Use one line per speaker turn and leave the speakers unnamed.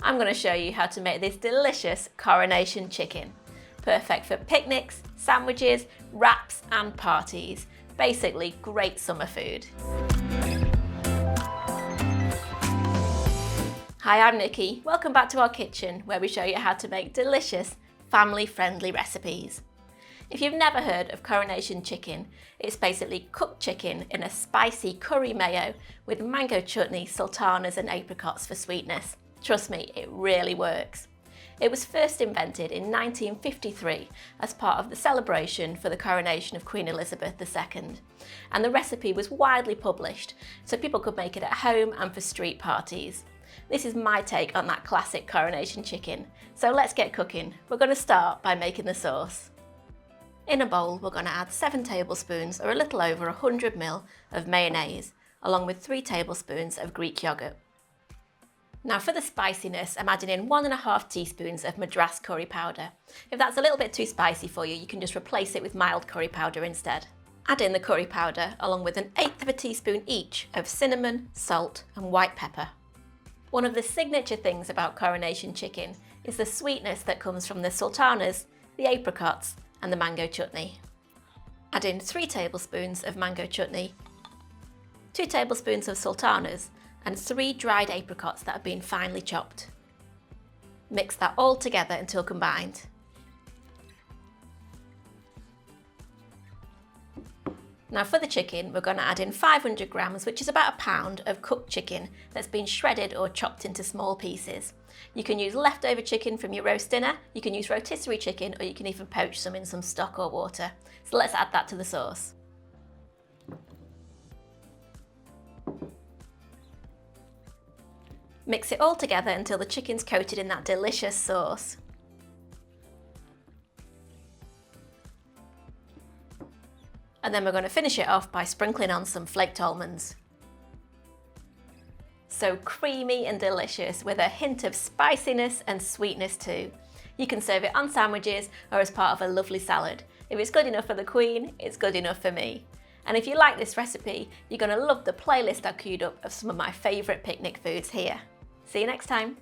I'm going to show you how to make this delicious Coronation Chicken. Perfect for picnics, sandwiches, wraps and parties. Basically great summer food. Hi, I'm Nikki. Welcome back to our kitchen where we show you how to make delicious, family-friendly recipes. If you've never heard of Coronation Chicken, it's basically cooked chicken in a spicy curry mayo with mango chutney, sultanas and apricots for sweetness. Trust me, it really works. It was first invented in 1953 as part of the celebration for the coronation of Queen Elizabeth II. And the recipe was widely published so people could make it at home and for street parties. This is my take on that classic Coronation Chicken. So let's get cooking. We're going to start by making the sauce. In a bowl, we're going to add 7 tablespoons or a little over 100 ml of mayonnaise, along with 3 tablespoons of Greek yogurt. Now for the spiciness, I'm adding in 1.5 teaspoons of madras curry powder. If that's a little bit too spicy for you, you can just replace it with mild curry powder instead. Add in the curry powder along with 1/8 teaspoon each of cinnamon, salt and white pepper. One of the signature things about Coronation Chicken is the sweetness that comes from the sultanas, the apricots and the mango chutney. Add in 3 tablespoons of mango chutney, 2 tablespoons of sultanas and 3 dried apricots that have been finely chopped. Mix that all together until combined. Now for the chicken, we're going to add in 500 grams, which is about a pound of cooked chicken that's been shredded or chopped into small pieces. You can use leftover chicken from your roast dinner, you can use rotisserie chicken, or you can even poach some in some stock or water. So let's add that to the sauce. Mix it all together until the chicken's coated in that delicious sauce. And then we're going to finish it off by sprinkling on some flaked almonds. So creamy and delicious with a hint of spiciness and sweetness too. You can serve it on sandwiches or as part of a lovely salad. If it's good enough for the Queen, it's good enough for me. And if you like this recipe, you're going to love the playlist I queued up of some of my favourite picnic foods here. See you next time.